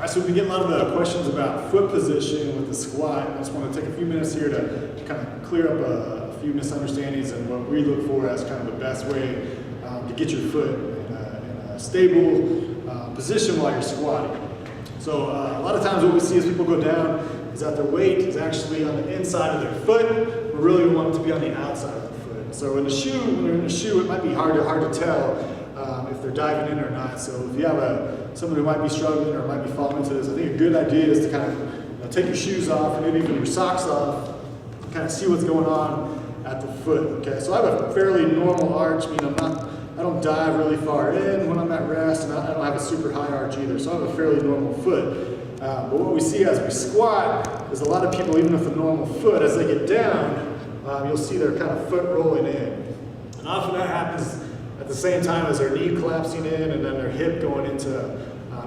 All right, so we get a lot of the questions about foot position with the squat. I just want to take a few minutes here to kind of clear up a few misunderstandings and what we look for as kind of the best way to get your foot in a stable position while you're squatting. So a lot of times what we see as people go down is that their weight is actually on the inside of their foot, but really we want it to be on the outside of the foot. So in the shoe, when they're in the shoe, it might be hard to tell if they're diving in or not. So if you have someone who might be struggling or might be falling into this, I think a good idea is to kind of take your shoes off and maybe even your socks off, kind of see what's going on at the foot. Okay, so I have a fairly normal arch, meaning I don't dive really far in when I'm at rest, and I don't have a super high arch either, so I have a fairly normal foot. But what we see as we squat is a lot of people, even with a normal foot, as they get down, you'll see their kind of foot rolling in. And often that happens at the same time as their knee collapsing in and then their hip going into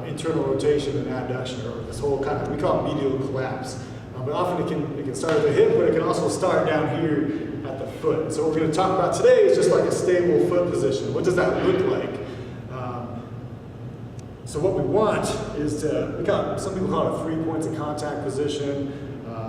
internal rotation and abduction, or this whole kind of, we call it medial collapse. But often it can start at the hip, but it can also start down here at the foot. So what we're going to talk about today is just like a stable foot position. What does that look like? So what we want is some people call it a 3 points of contact position.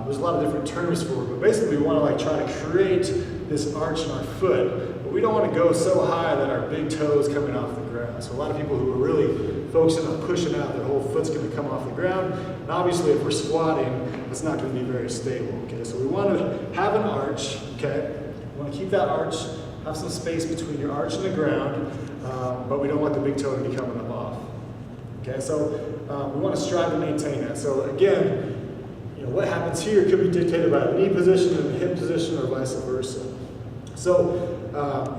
There's a lot of different terms for it, but basically we want to try to create this arch in our foot, but we don't want to go so high that our big toe is coming off the ground. So a lot of people who are really focusing on pushing out, their whole foot's going to come off the ground. And obviously if we're squatting, it's not going to be very stable. Okay, so we want to have an arch. Okay, we want to keep that arch, have some space between your arch and the ground, but we don't want the big toe to be coming up off. Okay, so we want to strive to maintain that. So again, what happens here could be dictated by the knee position and the hip position, or vice versa. So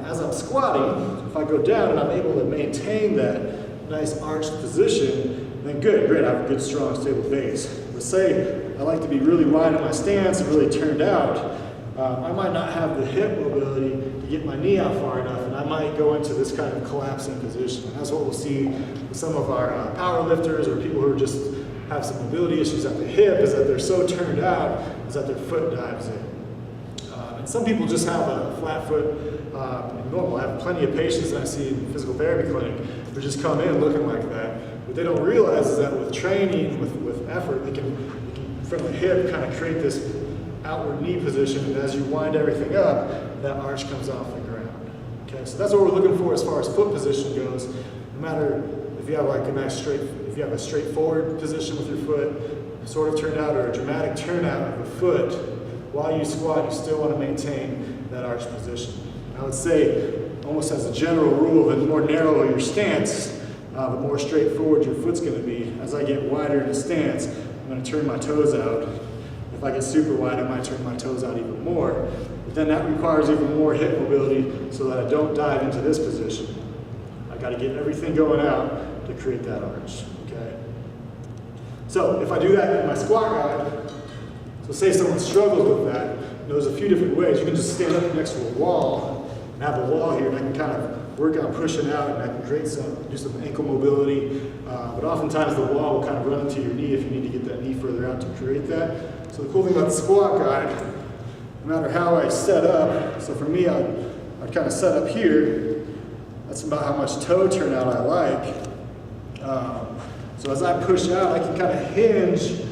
as I'm squatting, if I go down and I'm able to maintain that nice arched position, then great, I have a good, strong, stable base. But say I like to be really wide in my stance and really turned out, I might not have the hip mobility to get my knee out far enough, and I might go into this kind of collapsing position. And that's what we'll see with some of our power lifters or people who are just have some mobility issues at the hip, is that they're so turned out is that their foot dives in. And some people just have a flat foot normal. I have plenty of patients that I see in the physical therapy clinic who just come in looking like that. What they don't realize is that with training, with effort, they can from the hip kind of create this outward knee position, and as you wind everything up, that arch comes off the ground. Okay, so that's what we're looking for as far as foot position goes. No matter if you have like a nice if you have a straightforward position with your foot, sort of turned out, or a dramatic turnout of the foot, while you squat, you still want to maintain that arch position. I would say, almost as a general rule, the more narrow your stance, the more straightforward your foot's going to be. As I get wider in the stance, I'm going to turn my toes out. If I get super wide, I might turn my toes out even more. But then that requires even more hip mobility so that I don't dive into this position. I got to get everything going out to create that arch. Okay. So if I do that in my squat guide, so say someone struggles with that, there's a few different ways. You can just stand up next to a wall and have a wall here, and I can kind of work on pushing out, and I can do some ankle mobility. But oftentimes the wall will kind of run into your knee if you need to get that knee further out to create that. So the cool thing about the squat guide, no matter how I set up, so for me, I'd kind of set up here. That's about how much toe turnout I like. So as I push out, I can kind of hinge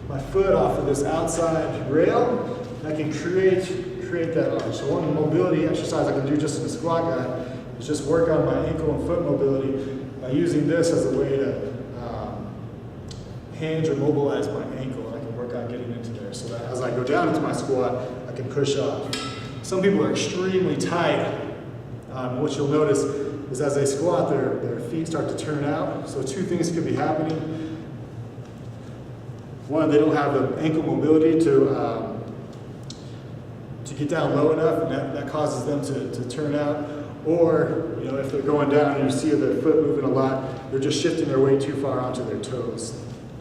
my foot off of this outside rail, and I can create that arch. So one mobility exercise I can do just in the squat guide is just work on my ankle and foot mobility by using this as a way to hinge or mobilize my ankle, and I can work on getting into there so that as I go down into my squat, I can push off. Some people are extremely tight. What you'll notice is as they squat, their feet start to turn out. So two things could be happening. One, they don't have the ankle mobility to get down low enough, and that causes them to turn out. Or, if they're going down and you see their foot moving a lot, they're just shifting their weight too far onto their toes,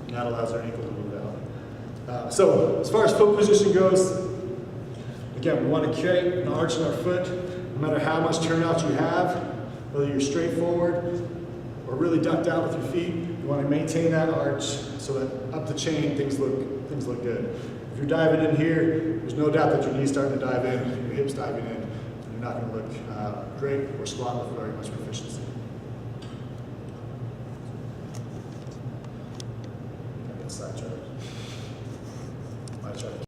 and that allows their ankle to move out. So as far as foot position goes, again, we want to create an arch in our foot. No matter how much turnout you have, whether you're straightforward or really ducked out with your feet, you want to maintain that arch so that up the chain things look good. If you're diving in here, there's no doubt that your knee's starting to dive in, your hips diving in, and you're not going to look great or squat with very much proficiency. sidetracked. I tried to